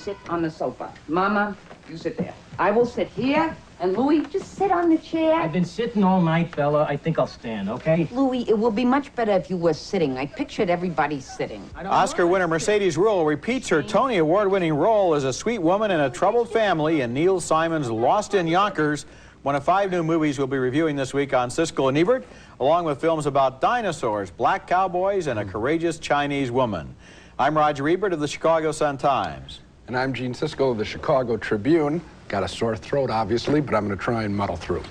Sit on the sofa. Mama, you sit there. I will sit here, and Louis, just sit on the chair. I've been sitting all night, Bella. I think I'll stand, okay? Louis, it will be much better if you were sitting. I pictured everybody sitting. Oscar winner Mercedes Ruehl repeats her Tony Award-winning role as a sweet woman in a troubled family in Neil Simon's Lost in Yonkers, one of 5 new movies we'll be reviewing this week on Siskel and Ebert, along with films about dinosaurs, black cowboys, and a courageous Chinese woman. I'm Roger Ebert of the Chicago Sun-Times. And I'm Gene Siskel of the Chicago Tribune. Got a sore throat, obviously, but I'm going to try and muddle through.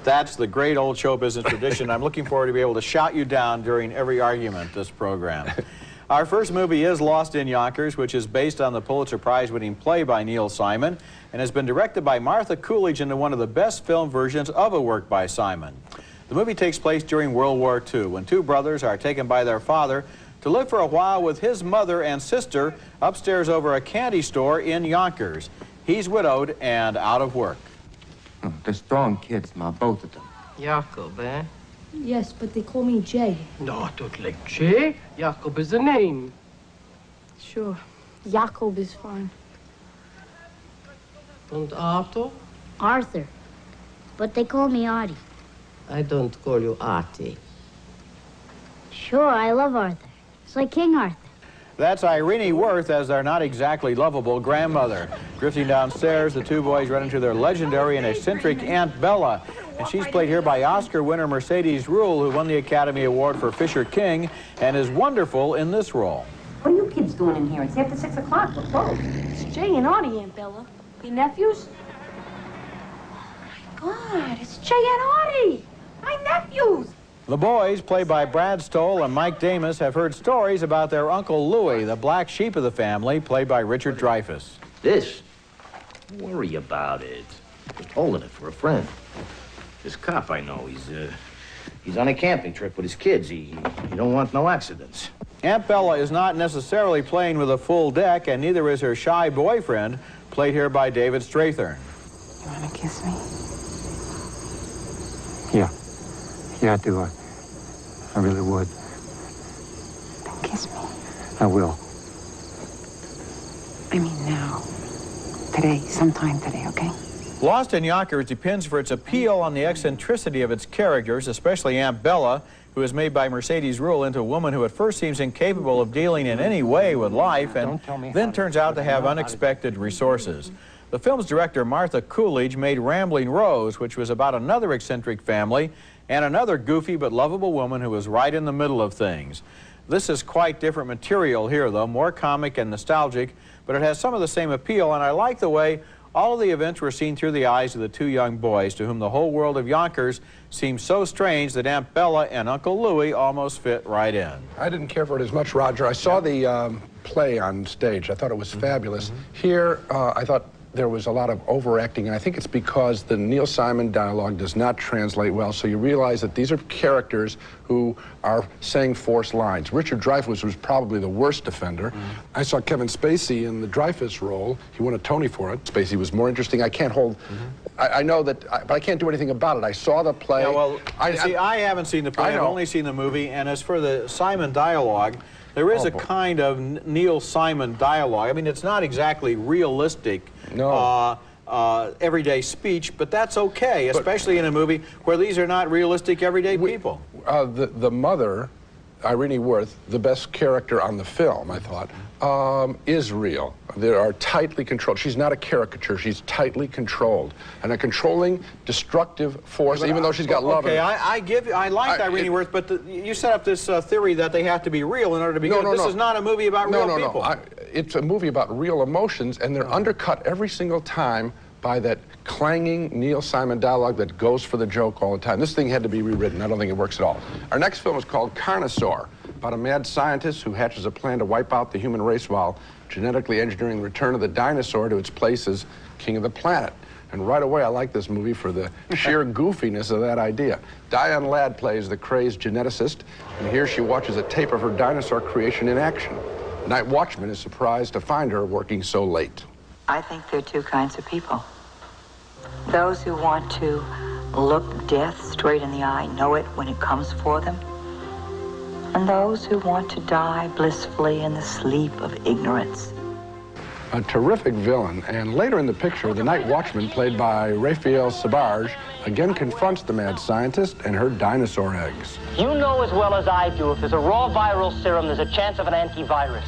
That's the great old show business tradition. I'm looking forward to be able to shout you down during every argument this program. Our first movie is Lost in Yonkers, which is based on the Pulitzer Prize-winning play by Neil Simon and has been directed by Martha Coolidge into one of the best film versions of a work by Simon. The movie takes place during World War II, when 2 brothers are taken by their father to live for a while with his mother and sister upstairs over a candy store in Yonkers. He's widowed and out of work. Oh, they're strong kids, Ma, both of them. Jacob, eh? Yes, but they call me Jay. No, don't like Jay. Jacob is a name. Sure, Jacob is fine. And Arthur? Arthur. But they call me Artie. I don't call you Artie. Sure, I love Arthur. It's like King Arthur. That's Irene Worth as their not exactly lovable grandmother. Drifting downstairs, the 2 boys run into their legendary and eccentric Aunt Bella. And she's played here by Oscar winner Mercedes Ruehl, who won the Academy Award for Fisher King and is wonderful in this role. What are you kids doing in here? It's after 6 o'clock. We're closed. It's Jay and Artie, Aunt Bella. Your nephews? Oh, my God, it's Jay and Artie. My nephews. The boys, played by Brad Stoll and Mike Damus, have heard stories about their Uncle Louis, the black sheep of the family, played by Richard Dreyfuss. This? Don't worry about it. Just holding it for a friend. This cop I know, he's on a camping trip with his kids. He don't want no accidents. Aunt Bella is not necessarily playing with a full deck, and neither is her shy boyfriend, played here by David Strathern. You want to kiss me? Yeah. Yeah, I do. I really would. Then kiss me. I will. I mean now. Today, sometime today, okay? Lost in Yonkers depends for its appeal on the eccentricity of its characters, especially Aunt Bella, who is made by Mercedes Ruehl into a woman who at first seems incapable of dealing in any way with life and then turns out to have unexpected resources. The film's director, Martha Coolidge, made Rambling Rose, which was about another eccentric family and another goofy but lovable woman who was right in the middle of things. This is quite different material here, though, more comic and nostalgic, but it has some of the same appeal, and I like the way all of the events were seen through the eyes of the 2 young boys, to whom the whole world of Yonkers seems so strange that Aunt Bella and Uncle Louis almost fit right in. I didn't care for it as much, Roger. I saw the play on stage. I thought it was fabulous. Here, I thought there was a lot of overacting, and I think it's because the Neil Simon dialogue does not translate well, so you realize that these are characters who are saying forced lines. Richard Dreyfuss was probably the worst offender. I saw Kevin Spacey in the Dreyfuss role. He won a Tony for it. Spacey was more interesting. I can't hold... I know that, but I can't do anything about it. I saw the play. Yeah, well, I haven't seen the play. I've only seen the movie, and as for the Simon dialogue, there is a kind of Neil Simon dialogue. I mean, it's not exactly realistic, everyday speech, but that's okay, especially in a movie where these are not realistic, everyday people. The mother, Irene Worth, the best character on the film, I thought, is real. They are tightly controlled. She's not a caricature. She's tightly controlled. And a controlling, destructive force, even though she's got love. Okay, I like Irene Worth, but you set up this theory that they have to be real in order to be good. This is not a movie about real people. No, it's a movie about real emotions, and they're undercut every single time by that clanging Neil Simon dialogue that goes for the joke all the time. This thing had to be rewritten. I don't think it works at all. Our next film is called Carnosaur about a mad scientist who hatches a plan to wipe out the human race while genetically engineering the return of the dinosaur to its place as king of the planet. And right away, I like this movie for the sheer goofiness of that idea. Diane Ladd plays the crazed geneticist, and here she watches a tape of her dinosaur creation in action. The night watchman is surprised to find her working so late. I think there are two kinds of people. Those who want to look death straight in the eye, know it when it comes for them, and those who want to die blissfully in the sleep of ignorance. A terrific villain, and later in the picture, the night watchman, played by Raphael Sbarge, again confronts the mad scientist and her dinosaur eggs. You know as well as I do, if there's a raw viral serum, there's a chance of an antivirus.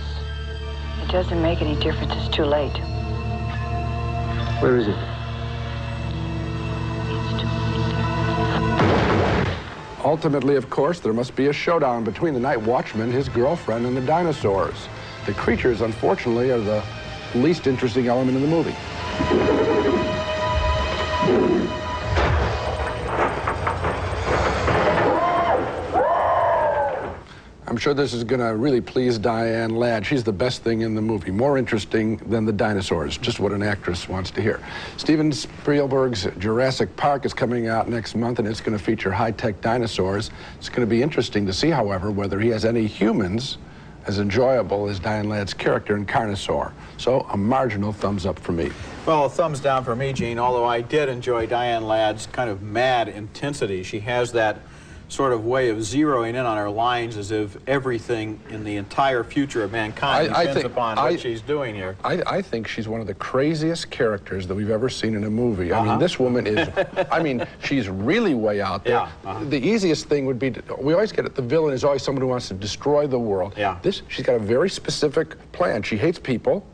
It doesn't make any difference, it's too late. Where is it? Ultimately, of course, there must be a showdown between the night watchman, his girlfriend, and the dinosaurs. The creatures, unfortunately, are the least interesting element in the movie. I'm sure this is going to really please Diane Ladd. She's the best thing in the movie, more interesting than the dinosaurs, just what an actress wants to hear. Steven Spielberg's Jurassic Park is coming out next month, and it's going to feature high-tech dinosaurs. It's going to be interesting to see, however, whether he has any humans as enjoyable as Diane Ladd's character in Carnosaur. So a marginal thumbs up for me. Well, a thumbs down for me, Gene, although I did enjoy Diane Ladd's kind of mad intensity. She has that sort of way of zeroing in on her lines as if everything in the entire future of mankind depends upon what she's doing here. I think she's one of the craziest characters that we've ever seen in a movie. I mean, this woman is, I mean, she's really way out there. The easiest thing would be, we always get it, the villain is always someone who wants to destroy the world. She's got a very specific plan. She hates people.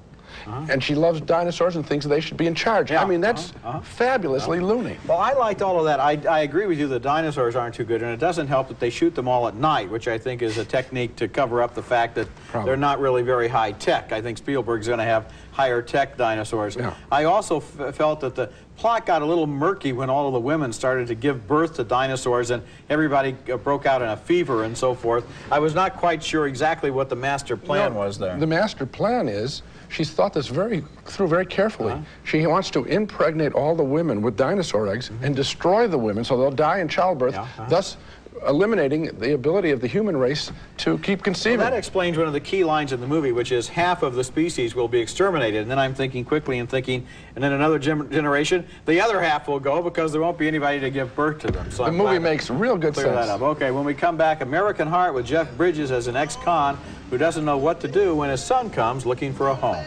And she loves dinosaurs and thinks they should be in charge. I mean, that's fabulously loony. Well, I liked all of that. I agree with you, the dinosaurs aren't too good, and it doesn't help that they shoot them all at night, which I think is a technique to cover up the fact that they're not really very high-tech. I think Spielberg's going to have higher-tech dinosaurs. I also felt that the plot got a little murky when all of the women started to give birth to dinosaurs and everybody broke out in a fever and so forth. I was not quite sure exactly what the master plan was there. The master plan is, she's thought this through very carefully. She wants to impregnate all the women with dinosaur eggs and destroy the women so they'll die in childbirth, thus eliminating the ability of the human race to keep conceiving. Well, that explains one of the key lines in the movie, which is half of the species will be exterminated. And then I'm thinking quickly and thinking, and then another generation, the other half will go because there won't be anybody to give birth to them. So the movie makes real good sense. Clear that up. Okay, when we come back, American Heart with Jeff Bridges as an ex-con who doesn't know what to do when his son comes looking for a home.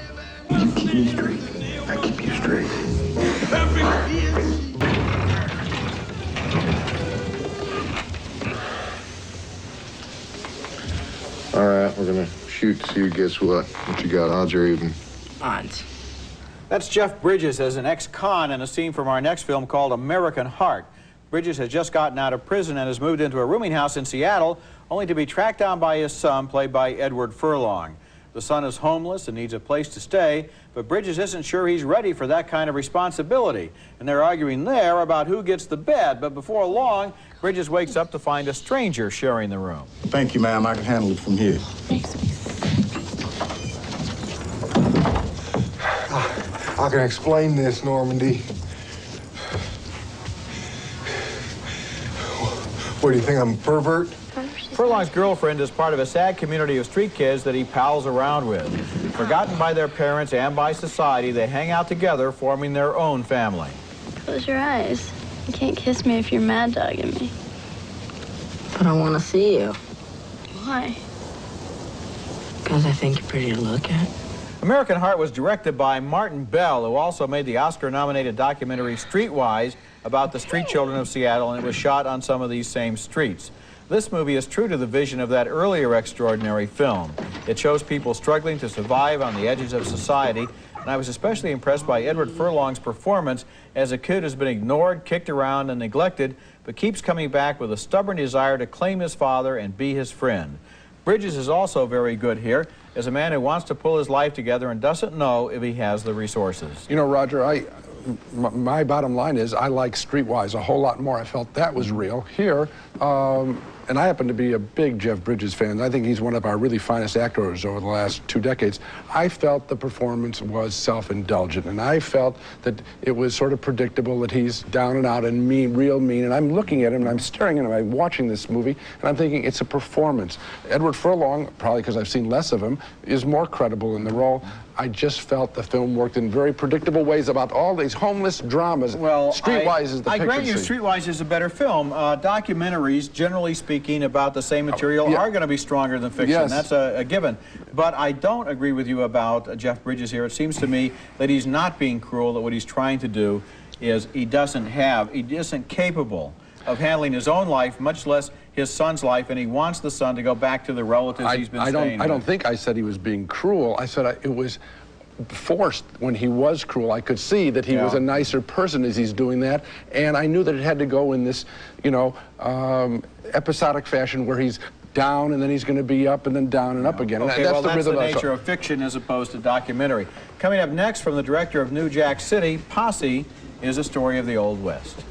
You keep me straight. I keep you straight. All right, we're gonna shoot to see who gets what. What you got, odds or even? Odds. That's Jeff Bridges as an ex-con in a scene from our next film called American Heart. Bridges has just gotten out of prison and has moved into a rooming house in Seattle, only to be tracked down by his son, played by Edward Furlong. The son is homeless and needs a place to stay, but Bridges isn't sure he's ready for that kind of responsibility. And they're arguing there about who gets the bed, but before long, Bridges wakes up to find a stranger sharing the room. Thank you, ma'am. I can handle it from here. I can explain this, Normandy. What, do you think I'm a pervert? Furlong's girlfriend is part of a sad community of street kids that he pals around with. Forgotten by their parents and by society, they hang out together, forming their own family. Close your eyes. You can't kiss me if you're mad dogging me. But I want to see you. Why? Because I think you're pretty to look at. American Heart was directed by Martin Bell, who also made the Oscar-nominated documentary Streetwise about the street children of Seattle, and it was shot on some of these same streets. This movie is true to the vision of that earlier extraordinary film. It shows people struggling to survive on the edges of society, and I was especially impressed by Edward Furlong's performance as a kid who's been ignored, kicked around, and neglected, but keeps coming back with a stubborn desire to claim his father and be his friend. Bridges is also very good here as a man who wants to pull his life together and doesn't know if he has the resources. You know, Roger, my bottom line is I like Streetwise a whole lot more. I felt that was real. Here, and I happen to be a big Jeff Bridges fan. I think he's one of our really finest actors over the last 2 decades. I felt the performance was self-indulgent, and I felt that it was sort of predictable that he's down and out and mean, real mean. And I'm looking at him, and I'm staring at him, I'm watching this movie, and I'm thinking it's a performance. Edward Furlong, probably because I've seen less of him, is more credible in the role. I just felt the film worked in very predictable ways about all these homeless dramas. Well, Streetwise is the picture. I grant you Streetwise is a better film. Documentaries, generally speaking, about the same material are going to be stronger than fiction. Yes. That's a given. But I don't agree with you about Jeff Bridges here. It seems to me that he's not being cruel, that what he's trying to do is he isn't capable of handling his own life, much less his son's life, and he wants the son to go back to the relatives he's been staying with. I don't think I said he was being cruel. I said it was forced when he was cruel. I could see that he was a nicer person as he's doing that, and I knew that it had to go in this, you know, episodic fashion where he's down and then he's going to be up and then down and up again. Okay, and that's the nature of fiction as opposed to documentary. Coming up next from the director of New Jack City, Posse is a story of the Old West.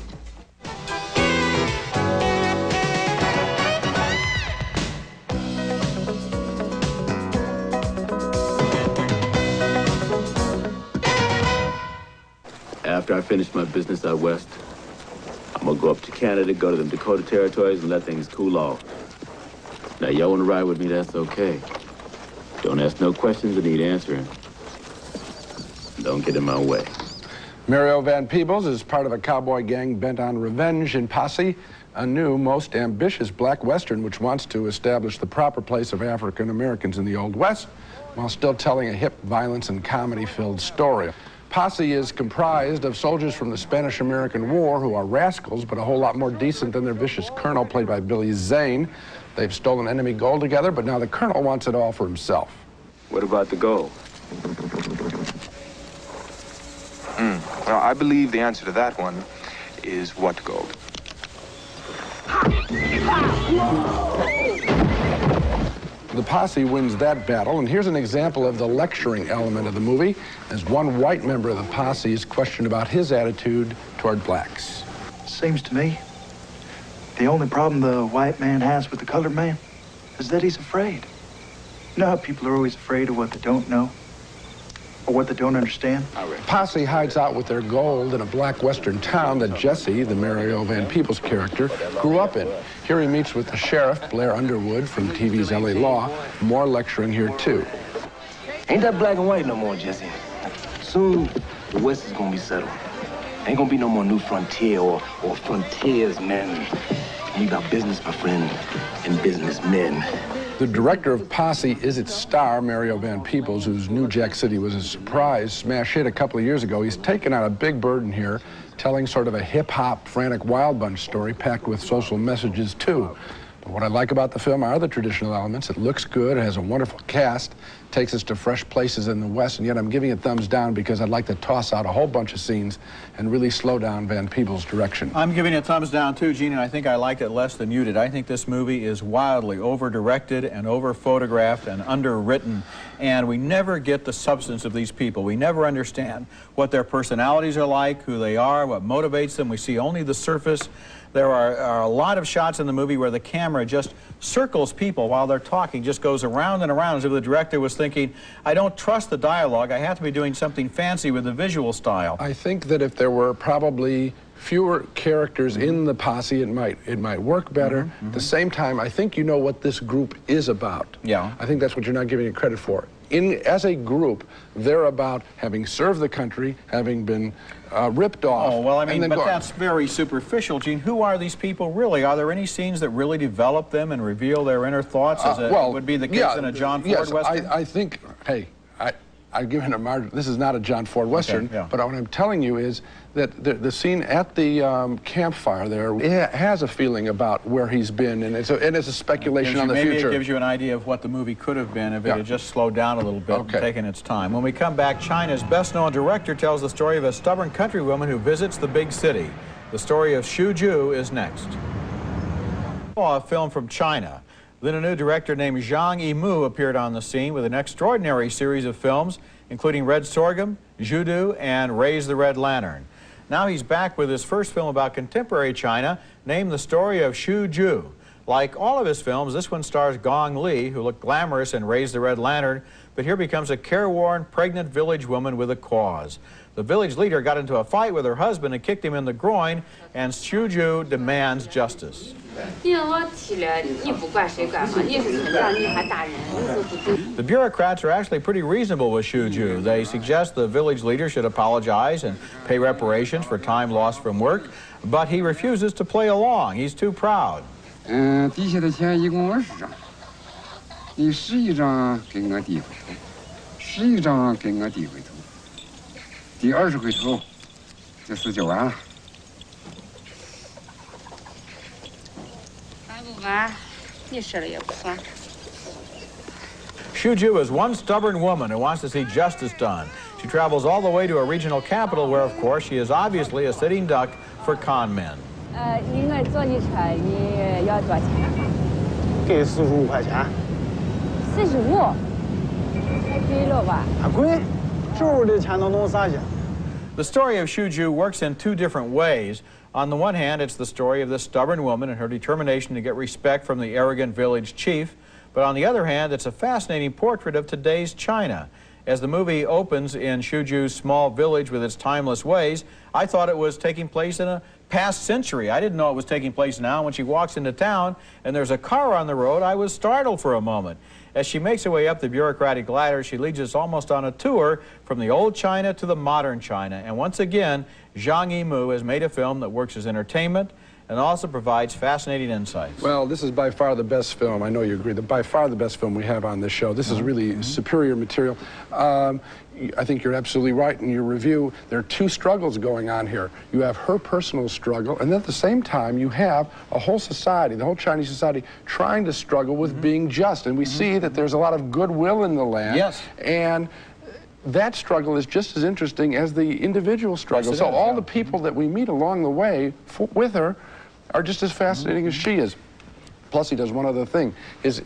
After I finish my business out west, I'm gonna go up to Canada, go to the Dakota Territories, and let things cool off. Now, y'all wanna ride with me, that's okay. Don't ask no questions that need answering. Don't get in my way. Mario Van Peebles is part of a cowboy gang bent on revenge in Posse, a new, most ambitious black western which wants to establish the proper place of African Americans in the Old West while still telling a hip, violence, and comedy-filled story. Posse is comprised of soldiers from the Spanish-American War who are rascals, but a whole lot more decent than their vicious colonel, played by Billy Zane. They've stolen enemy gold together, but now the colonel wants it all for himself. What about the gold? Well, I believe the answer to that one is what gold? The Posse wins that battle, and here's an example of the lecturing element of the movie, as one white member of the Posse is questioned about his attitude toward blacks. Seems to me the only problem the white man has with the colored man is that he's afraid. You know how people are always afraid of what they don't know or what they don't understand? Posse hides out with their gold in a black western town that Jesse, the Mario Van Peebles character, grew up in. Here he meets with the sheriff, Blair Underwood, from TV's LA Law. More lecturing here, too. Ain't that black and white no more, Jesse. Soon, the West is gonna be settled. Ain't gonna be no more new frontier or frontiers, men. We got business, my friend, and businessmen. The director of Posse is its star, Mario Van Peebles, whose New Jack City was a surprise smash hit a couple of years ago. He's taken on a big burden here, telling sort of a hip-hop, frantic Wild Bunch story packed with social messages, too. But what I like about the film are the traditional elements. It looks good, it has a wonderful cast, takes us to fresh places in the West, and yet I'm giving it thumbs down because I'd like to toss out a whole bunch of scenes and really slow down Van Peebles' direction. I'm giving it thumbs down too, Gene, and I think I liked it less than you did. I think this movie is wildly over-directed and over-photographed and underwritten, and we never get the substance of these people. We never understand what their personalities are like, who they are, what motivates them. We see only the surface. There are a lot of shots in the movie where the camera just circles people while they're talking, just goes around and around, as if the director was thinking, I don't trust the dialogue, I have to be doing something fancy with the visual style. I think that if there were probably fewer characters in the Posse, it might work better. At the same time, I think you know what this group is about. Yeah. I think that's what you're not giving it credit for. As a group, they're about having served the country, having been ripped off. Oh, well, I mean, but that's very superficial, Gene. Who are these people really? Are there any scenes that really develop them and reveal their inner thoughts, as would be the case in a John Ford Western? I think, hey, I've given a margin. This is not a John Ford Western, but what I'm telling you is that the scene at the campfire there, it has a feeling about where he's been, and it's a speculation on the future. Maybe it gives you an idea of what the movie could have been if it had just slowed down a little bit and taken its time. When we come back, China's best-known director tells the story of a stubborn countrywoman who visits the big city. The story of Xu Zhu is next. A film from China. Then a new director named Zhang Yimou appeared on the scene with an extraordinary series of films, including Red Sorghum, Judo, and Raise the Red Lantern. Now he's back with his first film about contemporary China, named The Story of Xu Zhu. Like all of his films, this one stars Gong Li, who looked glamorous in Raise the Red Lantern, but here becomes a careworn, pregnant village woman with a cause. The village leader got into a fight with her husband and kicked him in the groin, and Shuju demands justice. The bureaucrats are actually pretty reasonable with Shuju. They suggest the village leader should apologize and pay reparations for time lost from work, but he refuses to play along. He's too proud. 底下的钱一共20张，你11张给我递回头，11张给我递回头，第20回头，这事就完了。完不完？你说了也不算。 Shuju is one stubborn woman who wants to see justice done. She travels all the way to a regional capital where, of course, she is obviously a sitting duck for con men. 你我坐你车，你要多少钱？给45块钱。45？太贵了吧？还贵？这屋的钱能弄啥去？ The story of Shuju works in two different ways. On the one hand, it's the story of this stubborn woman and her determination to get respect from the arrogant village chief. But on the other hand, it's a fascinating portrait of today's China. As the movie opens in Shuju's small village with its timeless ways, I thought it was taking place in a past century. I didn't know it was taking place now. When she walks into town and there's a car on the road, I was startled for a moment. As she makes her way up the bureaucratic ladder, she leads us almost on a tour from the old China to the modern China. And once again, Zhang Yimou has made a film that works as entertainment and also provides fascinating insights. Well, this is by far the best film. I know you agree. By far the best film we have on this show. This is really superior material. I think you're absolutely right in your review. There are two struggles going on here. You have her personal struggle, and then at the same time, you have a whole society, the whole Chinese society, trying to struggle with being just. And we see that there's a lot of goodwill in the land. Yes. And that struggle is just as interesting as the individual struggle. Yes, so is, all yeah. the people that we meet along the way with her are just as fascinating as she is. Plus, he does one other thing. His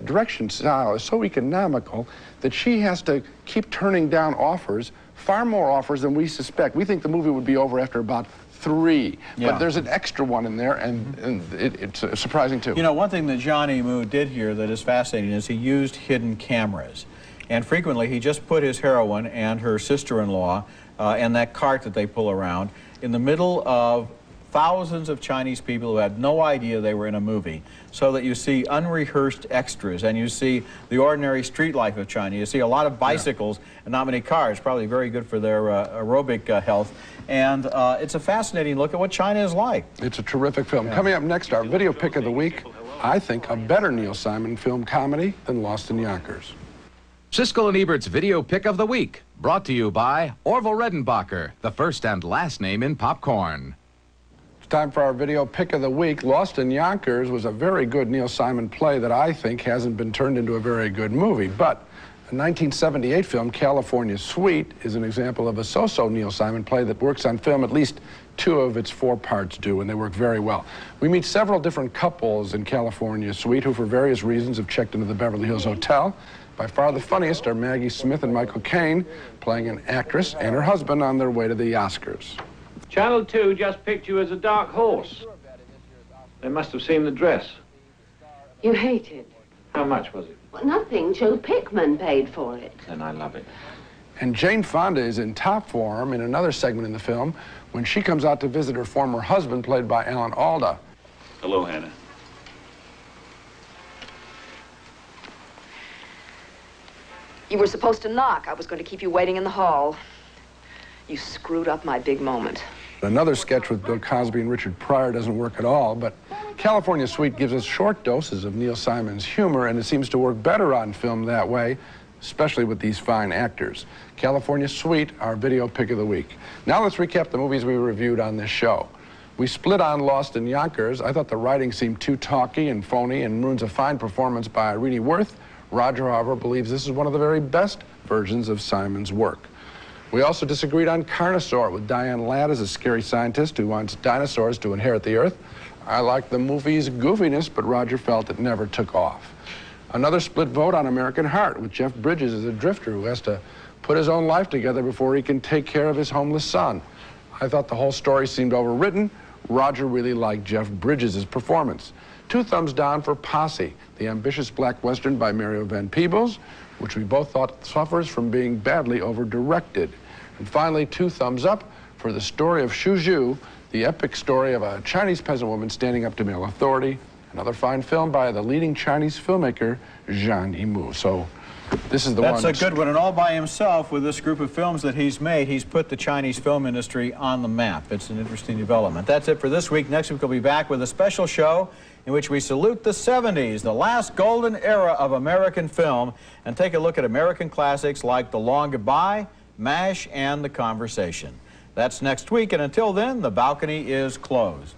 direction style is so economical that she has to keep turning down offers, far more offers than we suspect. We think the movie would be over after about 3, but there's an extra one in there, and it's surprising too. You know, one thing that Zhang Yimou did here that is fascinating is he used hidden cameras. And frequently, he just put his heroine and her sister-in-law and that cart that they pull around in the middle of thousands of Chinese people who had no idea they were in a movie, so that you see unrehearsed extras and you see the ordinary street life of China. You see a lot of bicycles and not many cars, probably very good for their aerobic health. And it's a fascinating look at what China is like. It's a terrific film. Coming up next, our video pick of the week, I think a better Neil Simon film comedy than Lost in Yonkers. Siskel and Ebert's Video Pick of the Week, brought to you by Orville Redenbacher, the first and last name in popcorn. It's time for our video pick of the week. Lost in Yonkers was a very good Neil Simon play that I think hasn't been turned into a very good movie. But a 1978 film, California Suite, is an example of a so-so Neil Simon play that works on film. At least 2 of its 4 parts do, and they work very well. We meet several different couples in California Suite who, for various reasons, have checked into the Beverly Hills Hotel. By far the funniest are Maggie Smith and Michael Caine, playing an actress and her husband on their way to the Oscars. Channel 2 just picked you as a dark horse. They must have seen the dress. You hate it? How much was it? Well, nothing. Joe Pickman paid for it. Then I love it. And Jane Fonda is in top form in another segment in the film when she comes out to visit her former husband, played by Alan Alda. Hello, Hannah. You were supposed to knock. I was going to keep you waiting in the hall. You screwed up my big moment. Another sketch with Bill Cosby and Richard Pryor doesn't work at all, but California Suite gives us short doses of Neil Simon's humor, and it seems to work better on film that way, especially with these fine actors. California Suite, our video pick of the week. Now let's recap the movies we reviewed on this show. We split on Lost in Yonkers. I thought the writing seemed too talky and phony and ruins a fine performance by Irene Worth. Roger, however, believes this is one of the very best versions of Simon's work. We also disagreed on Carnosaur, with Diane Ladd as a scary scientist who wants dinosaurs to inherit the Earth. I liked the movie's goofiness, but Roger felt it never took off. Another split vote on American Heart, with Jeff Bridges as a drifter who has to put his own life together before he can take care of his homeless son. I thought the whole story seemed overwritten. Roger really liked Jeff Bridges' performance. 2 thumbs down for Posse, the ambitious black western by Mario Van Peebles, which we both thought suffers from being badly over-directed. And finally, 2 thumbs up for the story of Shu Zhu, the epic story of a Chinese peasant woman standing up to male authority. Another fine film by the leading Chinese filmmaker, Zhang Yimou. So this is the one. That's a good one, and all by himself with this group of films that he's made, he's put the Chinese film industry on the map. It's an interesting development. That's it for this week. Next week we'll be back with a special show in which we salute the 70s, the last golden era of American film, and take a look at American classics like The Long Goodbye, MASH, and The Conversation. That's next week, and until then, the balcony is closed.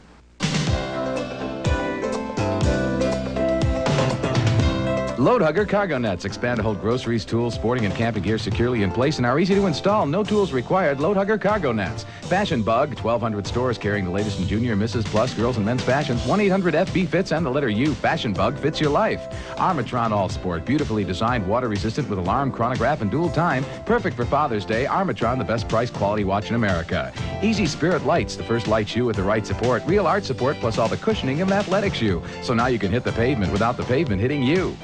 Load Hugger cargo nets expand to hold groceries, tools, sporting, and camping gear securely in place and are easy to install. No tools required. Load Hugger cargo nets. Fashion Bug, 1,200 stores carrying the latest in junior, Mrs. Plus, girls, and men's fashions. 1-800-FB fits and the letter U. Fashion Bug fits your life. Armatron All Sport, beautifully designed, water resistant with alarm, chronograph, and dual time. Perfect for Father's Day. Armatron, the best price quality watch in America. Easy Spirit Lights, the first light shoe with the right support. Real art support plus all the cushioning of an athletic shoe. So now you can hit the pavement without the pavement hitting you.